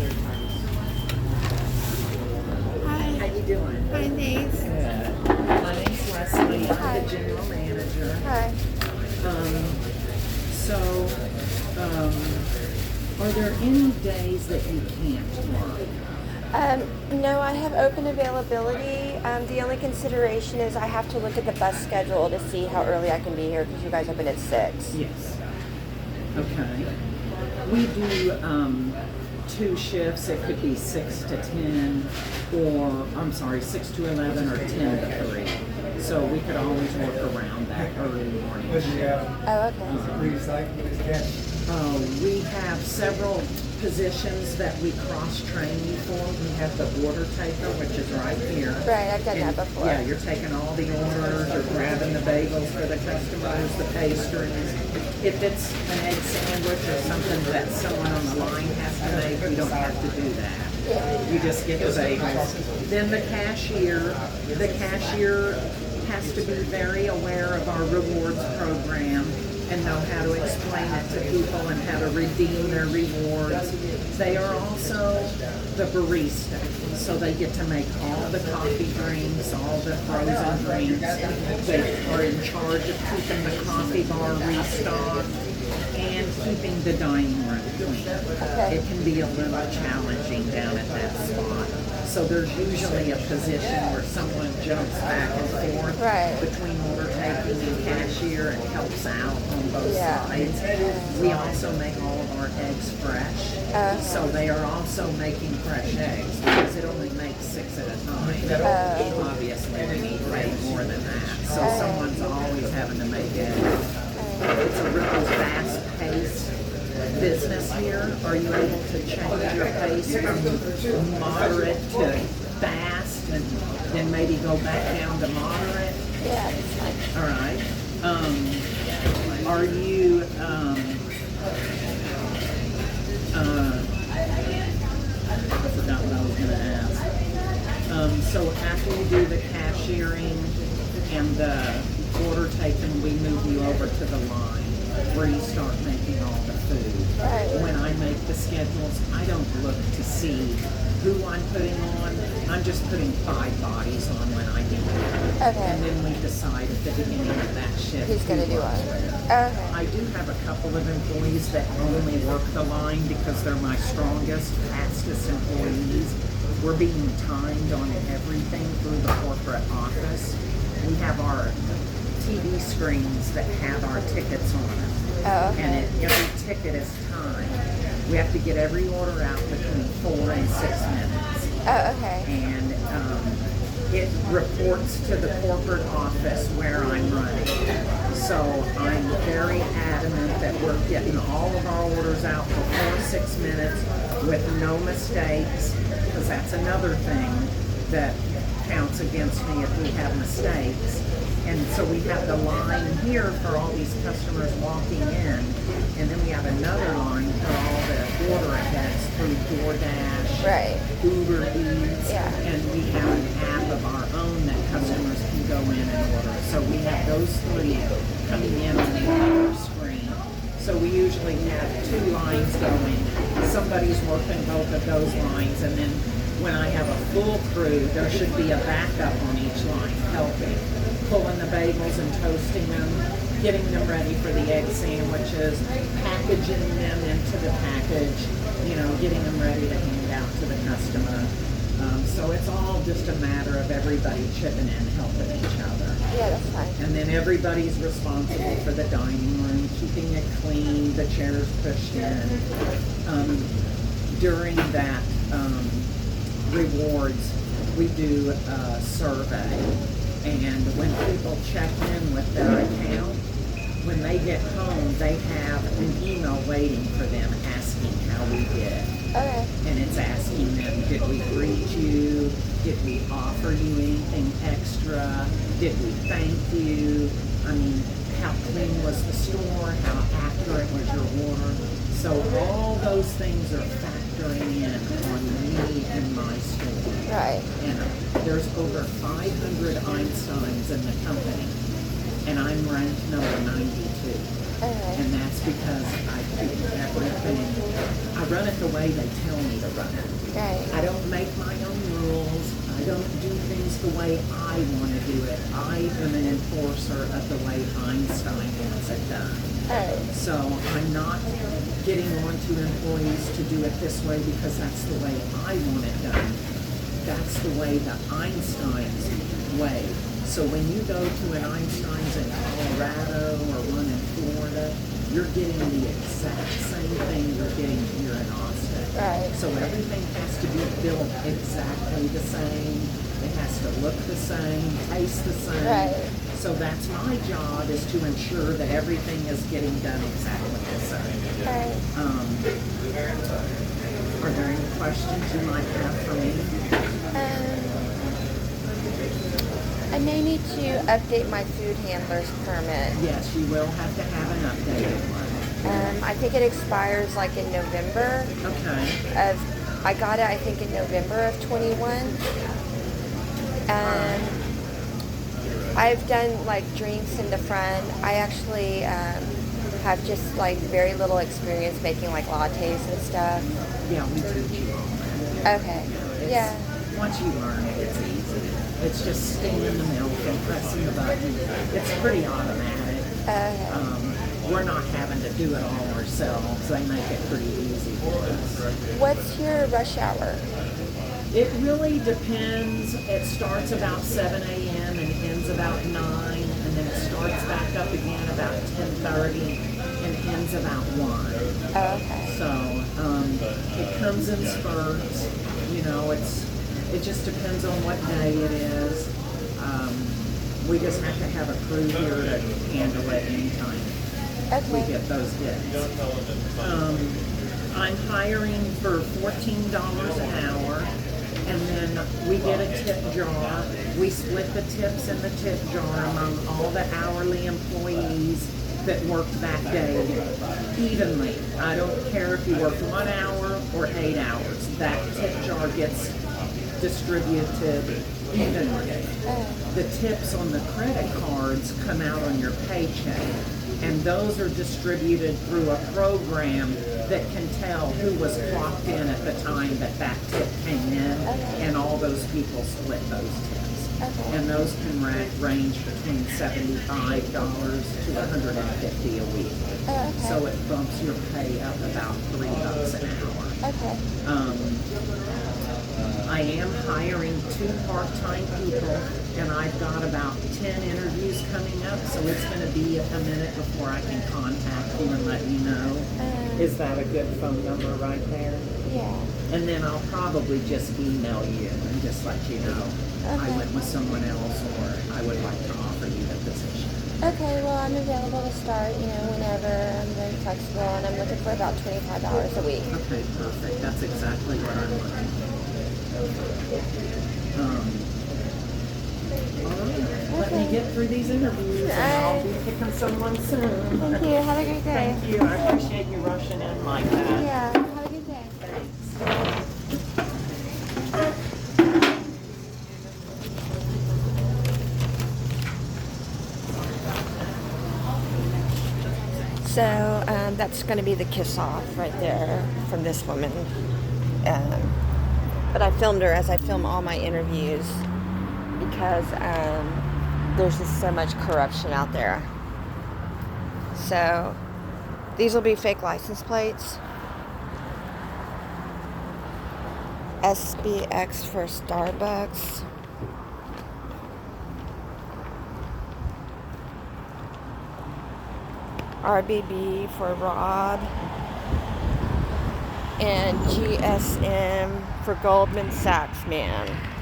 Hi. How you doing? Fine, thanks. Good. My name's Leslie. I'm the general manager. Hi. So, are there any days that you can't work? No, I have open availability. The only consideration is I have to look at the bus schedule to see how early I can be here because you guys open at 6. Yes. Okay. We do 2 shifts. It could be 6 to 10, or 6 to 11, or 10 to 3. So we could always work around that early morning shift. Oh, okay. We have several positions that we cross-train you for. We have the order taker, which is right here. Right, I've done that before. Yeah, you're taking all the orders, you're grabbing the bagels for the customers, the pastries. If it's an egg sandwich or something that someone on the line has to make, you don't have to do that. You just get the bagels. Then the cashier has to be very aware of our rewards program and know how to explain it to people and how to redeem their rewards. They are also the barista, so they get to make all the coffee drinks, all the frozen drinks. They are in charge of keeping the coffee bar restocked and keeping the dining room clean. Okay. It can be a little challenging down at that spot. So there's usually a position where someone jumps back and forth between order taking and cashier and helps out on both sides. We also make all of our eggs fresh. So they are also making fresh eggs because it only makes 6 at a time. Obviously, we need way more than that. So someone's always having to make eggs. It's a really fast-paced business here. Are you able to change your pace from moderate to fast and then maybe go back down to moderate? Yeah, it's fine. All right. Are you, I forgot what I was going to ask. So after you do the cashiering and the order taking, we move you over to the line where you start making all the food. Right. When I make the schedules, I don't look to see who I'm putting on. I'm just putting 5 bodies on when I do it. Okay. And then we decide at the beginning of that shift Who's going to do what. it? Okay. I do have a couple of employees that only work the line because they're my strongest, fastest employees. We're being timed on everything through the corporate office. We have our TV screens that have our tickets on them. Oh, okay. And every ticket is timed. We have to get every order out between 4 and 6 minutes. Oh, okay. And it reports to the corporate office where I'm running. So I'm very adamant that we're getting all of our orders out before 6 minutes with no mistakes, because that's another thing that counts against me if we have mistakes. And so we have the line here for all these customers walking in, and then we have another line for all the order aheads through DoorDash, Uber Eats, and we have an app of our own that customers can go in and order. So we have those 3 coming in on the order screen. So we usually have 2 lines going. Somebody's working both of those lines, and then when I have a full crew, there should be a backup on each line helping, pulling the bagels and toasting them, getting them ready for the egg sandwiches, packaging them into the package, getting them ready to hand out to the customer. So it's all just a matter of everybody chipping in, helping each other. Yeah, that's fine. And then everybody's responsible for the dining room, keeping it clean, the chairs pushed in. During that rewards, we do a survey, and when people check in with their account, when they get home, they have an email waiting for them asking how we did. Okay. And it's asking them, did we greet you? Did we offer you anything extra? Did we thank you? I mean, how clean was the store? How accurate was your order? So all those things are factoring in on me and my store. Right. And there's over 500 Einsteins in the company, and I'm ranked number 92. Okay. And that's because I do everything. I run it the way they tell me to run it. Right. I don't make my own rules. I don't do things the way I want to do it. I am an enforcer of the way Einstein wants it done. Right. So I'm not getting on to employees to do it this way because that's the way I want it done. That's the way the Einstein's way. So when you go to an Einstein's in Colorado or one in Florida, you're getting the exact same thing you're getting here in Austin. Right. So everything has to be built exactly the same. It has to look the same, taste the same. Right. So that's my job, is to ensure that everything is getting done exactly the same. Right. Are there any questions you might have for me? I may need to update my food handler's permit. Yes, you will have to have an updated one. I think it expires like in November Okay. I got it, I think, in November of 21. I've done like drinks in the front. I actually have just like very little experience making like lattes and stuff. Yeah, we teach you all that. Okay. It's- Yeah. Once you learn it, it's easy. It's just steaming the milk and pressing the button. It's pretty automatic. We're not having to do it all ourselves. They make it pretty easy for us. What's your rush hour? It really depends. It starts about 7 a.m. and ends about 9, and then it starts back up again about 10:30 and ends about 1. Oh, okay. So it comes in spurts. You know, it just depends on what day it is. We just have to have a crew here to handle it anytime we Okay. get those hits. I'm hiring for $14 an hour, and then we get a tip jar. We split the tips in the tip jar among all the hourly employees that worked that day evenly. I don't care if you work 1 hour or 8 hours. That tip jar gets distributed evenly. The tips on the credit cards come out on your paycheck, and those are distributed through a program that can tell who was clocked in at the time that that tip came in, and all those people split those tips. Okay. And those can range between $75 to $150 a week. Oh, okay. So it bumps your pay up about $3 an hour. Okay. I am hiring 2 part-time people, and I've got about 10 interviews coming up, so it's going to be a minute before I can contact you and let you know. Is that a good phone number right there? Yeah. And then I'll probably just email you and just let you know I Okay. went with someone else, or I would like to offer you the position. Okay, well, I'm available to start, whenever. I'm very flexible, and I'm looking for about $25 a week. Okay, perfect. That's exactly what I'm looking for. All right. Let me get through these interviews, and I'll be picking someone soon. Thank you. Have a great day. Thank you. I appreciate you rushing in like that. Yeah. Have a good day. Thanks. So that's going to be the kiss off right there from this woman. But I filmed her as I film all my interviews because there's just so much corruption out there. So these will be fake license plates. SBX for Starbucks. RBB for Rob. And GSM for Goldman Sachs man.